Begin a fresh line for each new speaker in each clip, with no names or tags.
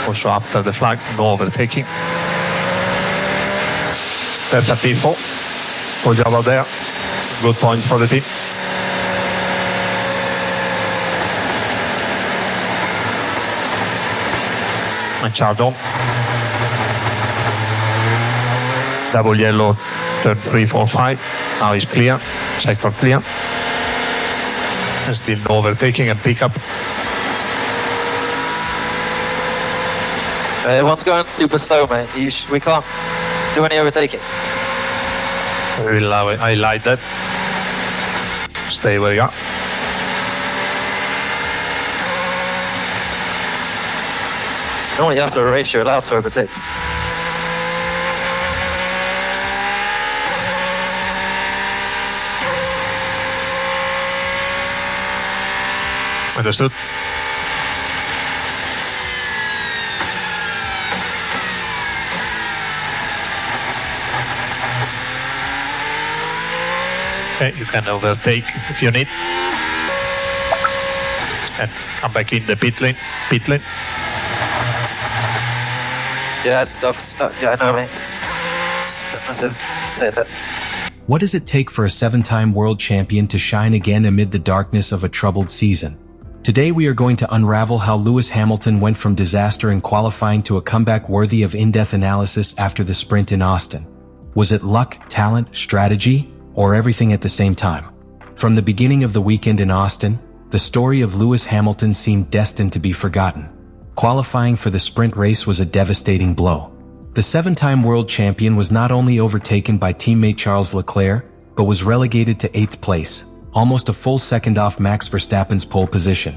Also after the flag, no overtaking. That's a P4. Good job out there. Good points for the team. And Chardon. Double yellow, turn 3, 4, 5. Now it's clear. Check for clear. And still no overtaking and pickup.
Everyone's going super slow, mate. We can't do any overtaking.
I like that. Stay where you are.
Normally after a race you're allowed to overtake.
Understood. Okay, you can overtake if you need. And come back in the pit lane.
Yeah, yeah, I know, mate. I have to say that.
What does it take for a 7-time world champion to shine again amid the darkness of a troubled season? Today we are going to unravel how Lewis Hamilton went from disaster in qualifying to a comeback worthy of in-depth analysis after the sprint in Austin. Was it luck, talent, strategy, or everything at the same time? From the beginning of the weekend in Austin, the story of Lewis Hamilton seemed destined to be forgotten. Qualifying for the sprint race was a devastating blow. The 7-time world champion was not only overtaken by teammate Charles Leclerc, but was relegated to 8th place, almost a full second off Max Verstappen's pole position.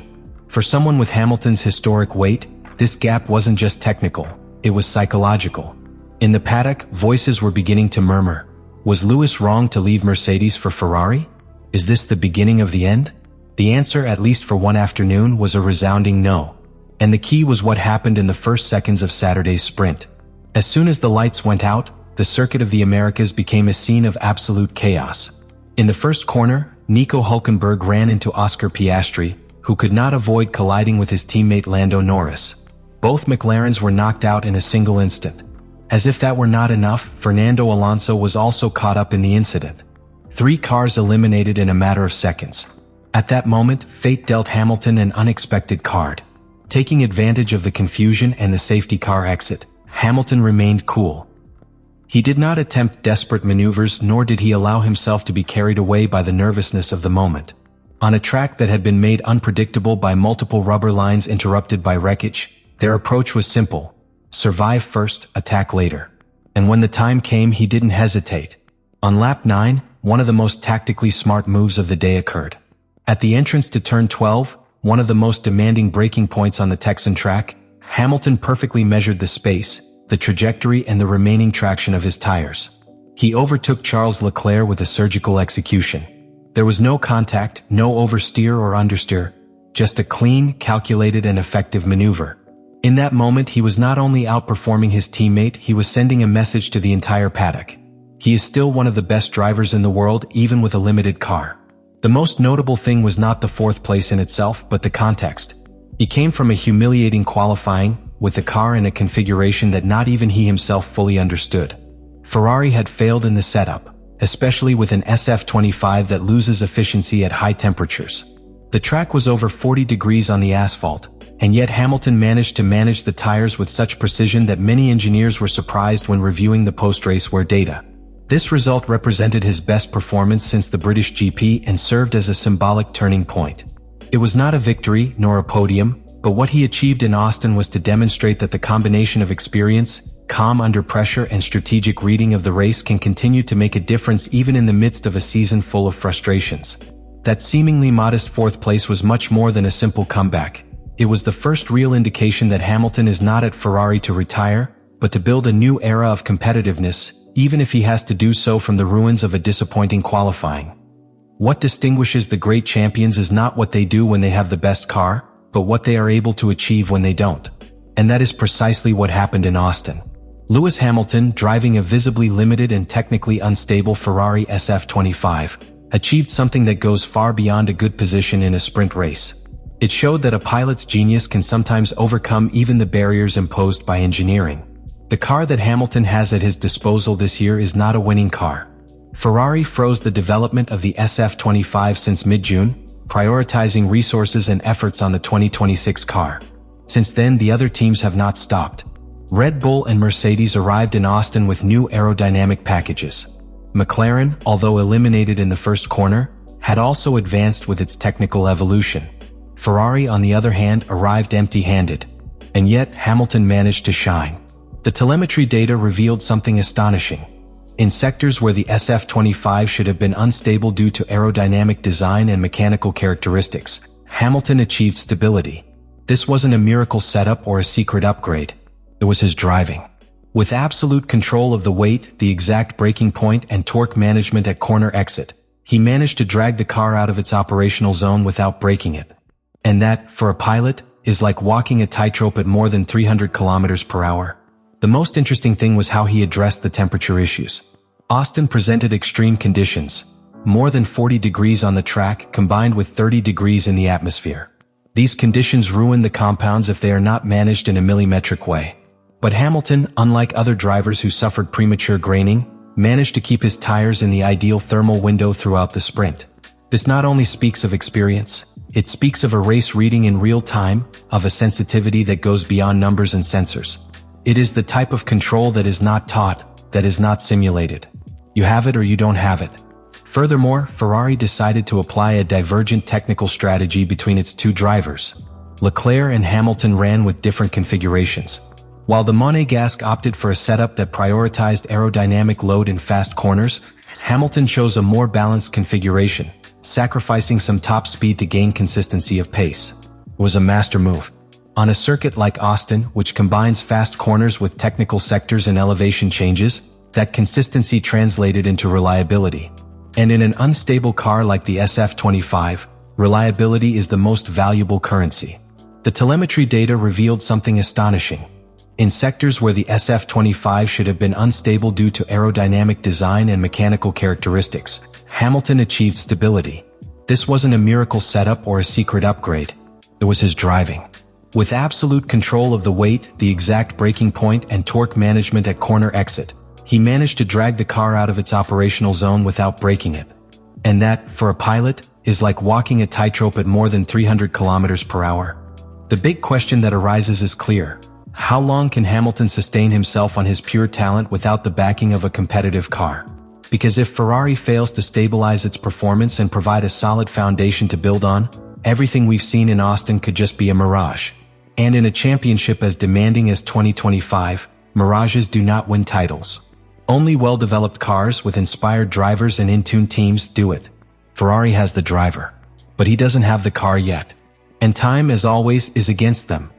For someone with Hamilton's historic weight, this gap wasn't just technical, it was psychological. In the paddock, voices were beginning to murmur. Was Lewis wrong to leave Mercedes for Ferrari? Is this the beginning of the end? The answer, at least for one afternoon, was a resounding no. And the key was what happened in the first seconds of Saturday's sprint. As soon as the lights went out, the Circuit of the Americas became a scene of absolute chaos. In the first corner, Nico Hülkenberg ran into Oscar Piastri, who could not avoid colliding with his teammate Lando Norris. Both McLarens were knocked out in a single instant. As if that were not enough, Fernando Alonso was also caught up in the incident. 3 cars eliminated in a matter of seconds. At that moment, fate dealt Hamilton an unexpected card. Taking advantage of the confusion and the safety car exit, Hamilton remained cool. He did not attempt desperate maneuvers, nor did he allow himself to be carried away by the nervousness of the moment. On a track that had been made unpredictable by multiple rubber lines interrupted by wreckage, their approach was simple: survive first, attack later. And when the time came, he didn't hesitate. On lap 9, one of the most tactically smart moves of the day occurred. At the entrance to turn 12, one of the most demanding braking points on the Texan track, Hamilton perfectly measured the space, the trajectory, and the remaining traction of his tires. He overtook Charles Leclerc with a surgical execution. There was no contact, no oversteer or understeer, just a clean, calculated, and effective maneuver. In that moment, he was not only outperforming his teammate, he was sending a message to the entire paddock. He is still one of the best drivers in the world, even with a limited car. The most notable thing was not the 4th place in itself, but the context. He came from a humiliating qualifying, with the car in a configuration that not even he himself fully understood. Ferrari had failed in the setup, especially with an SF25 that loses efficiency at high temperatures. The track was over 40 degrees on the asphalt, and yet Hamilton managed to manage the tires with such precision that many engineers were surprised when reviewing the post-race wear data. This result represented his best performance since the British GP and served as a symbolic turning point. It was not a victory, nor a podium, but what he achieved in Austin was to demonstrate that the combination of experience, calm under pressure, and strategic reading of the race can continue to make a difference even in the midst of a season full of frustrations. That seemingly modest 4th place was much more than a simple comeback. It was the first real indication that Hamilton is not at Ferrari to retire, but to build a new era of competitiveness, even if he has to do so from the ruins of a disappointing qualifying. What distinguishes the great champions is not what they do when they have the best car, but what they are able to achieve when they don't. And that is precisely what happened in Austin. Lewis Hamilton, driving a visibly limited and technically unstable Ferrari SF25, achieved something that goes far beyond a good position in a sprint race. It showed that a pilot's genius can sometimes overcome even the barriers imposed by engineering. The car that Hamilton has at his disposal this year is not a winning car. Ferrari froze the development of the SF25 since mid-June, prioritizing resources and efforts on the 2026 car. Since then, the other teams have not stopped. Red Bull and Mercedes arrived in Austin with new aerodynamic packages. McLaren, although eliminated in the first corner, had also advanced with its technical evolution. Ferrari, on the other hand, arrived empty-handed. And yet, Hamilton managed to shine. The telemetry data revealed something astonishing. In sectors where the SF25 should have been unstable due to aerodynamic design and mechanical characteristics, Hamilton achieved stability. This wasn't a miracle setup or a secret upgrade. It was his driving. With absolute control of the weight, the exact braking point, and torque management at corner exit, he managed to drag the car out of its operational zone without breaking it. And that, for a pilot, is like walking a tightrope at more than 300 kilometers per hour. The most interesting thing was how he addressed the temperature issues. Austin presented extreme conditions, more than 40 degrees on the track combined with 30 degrees in the atmosphere. These conditions ruin the compounds if they are not managed in a millimetric way. But Hamilton, unlike other drivers who suffered premature graining, managed to keep his tires in the ideal thermal window throughout the sprint. This not only speaks of experience, it speaks of a race reading in real time, of a sensitivity that goes beyond numbers and sensors. It is the type of control that is not taught, that is not simulated. You have it or you don't have it. Furthermore, Ferrari decided to apply a divergent technical strategy between its two drivers. Leclerc and Hamilton ran with different configurations. While the Monégasque opted for a setup that prioritized aerodynamic load in fast corners, Hamilton chose a more balanced configuration, sacrificing some top speed to gain consistency of pace. It was a master move. On a circuit like Austin, which combines fast corners with technical sectors and elevation changes, that consistency translated into reliability. And in an unstable car like the SF25, reliability is the most valuable currency. The telemetry data revealed something astonishing. In sectors where the SF25 should have been unstable due to aerodynamic design and mechanical characteristics, Hamilton achieved stability. This wasn't a miracle setup or a secret upgrade. It was his driving. With absolute control of the weight, the exact braking point, and torque management at corner exit, he managed to drag the car out of its operational zone without breaking it. And that, for a pilot, is like walking a tightrope at more than 300 kilometers per hour. The big question that arises is clear. How long can Hamilton sustain himself on his pure talent without the backing of a competitive car? Because if Ferrari fails to stabilize its performance and provide a solid foundation to build on, everything we've seen in Austin could just be a mirage. And in a championship as demanding as 2025, mirages do not win titles. Only well-developed cars with inspired drivers and in-tune teams do it. Ferrari has the driver, but he doesn't have the car yet. And time, as always, is against them.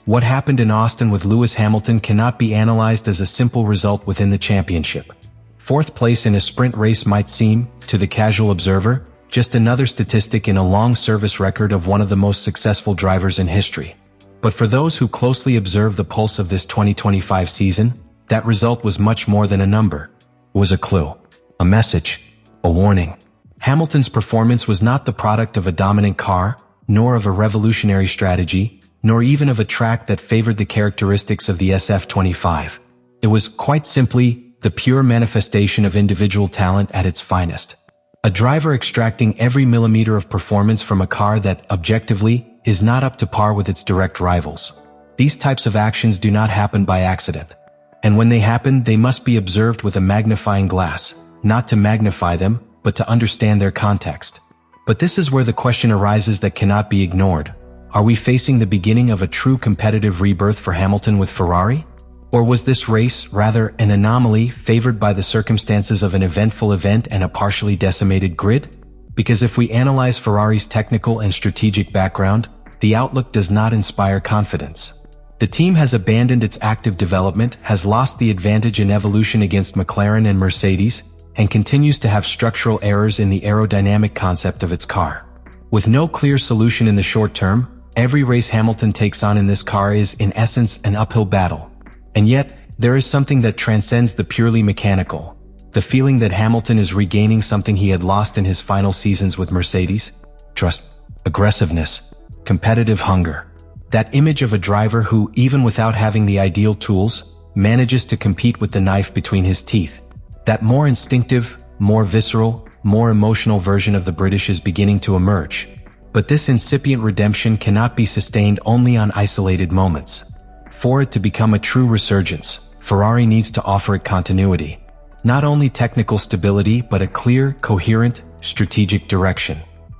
What happened in Austin with Lewis Hamilton cannot be analyzed as a simple result within the championship. Fourth place in a sprint race might seem, to the casual observer, just another statistic in a long service record of one of the most successful drivers in history. But for those who closely observe the pulse of this 2025 season, that result was much more than a number. It was a clue, a message, a warning. Hamilton's performance was not the product of a dominant car, nor of a revolutionary strategy, nor even of a track that favored the characteristics of the SF25. It was, quite simply, the pure manifestation of individual talent at its finest. A driver extracting every millimeter of performance from a car that, objectively, is not up to par with its direct rivals. These types of actions do not happen by accident. And when they happen, they must be observed with a magnifying glass, not to magnify them, but to understand their context. But this is where the question arises that cannot be ignored. Are we facing the beginning of a true competitive rebirth for Hamilton with Ferrari? Or was this race, rather, an anomaly favored by the circumstances of an eventful event and a partially decimated grid? Because if we analyze Ferrari's technical and strategic background, the outlook does not inspire confidence. The team has abandoned its active development, has lost the advantage in evolution against McLaren and Mercedes, and continues to have structural errors in the aerodynamic concept of its car. With no clear solution in the short term, every race Hamilton takes on in this car is, in essence, an uphill battle. And yet, there is something that transcends the purely mechanical. The feeling that Hamilton is regaining something he had lost in his final seasons with Mercedes. Trust, aggressiveness, competitive hunger. That image of a driver who, even without having the ideal tools, manages to compete with the knife between his teeth. That more instinctive, more visceral, more emotional version of the British is beginning to emerge. But this incipient redemption cannot be sustained only on isolated moments. For it to become a true resurgence, Ferrari needs to offer it continuity. Not only technical stability, but a clear, coherent, strategic direction.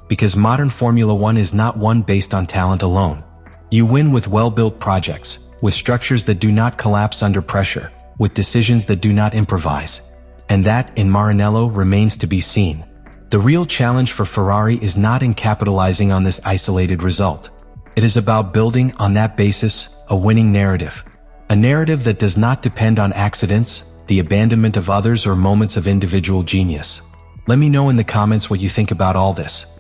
Because modern Formula One is not one based on talent alone. You win with well-built projects, with structures that do not collapse under pressure, with decisions that do not improvise. And that, in Maranello, remains to be seen. The real challenge for Ferrari is not in capitalizing on this isolated result. It is about building, on that basis, a winning narrative. A narrative that does not depend on accidents, the abandonment of others, or moments of individual genius. Let me know in the comments what you think about all this.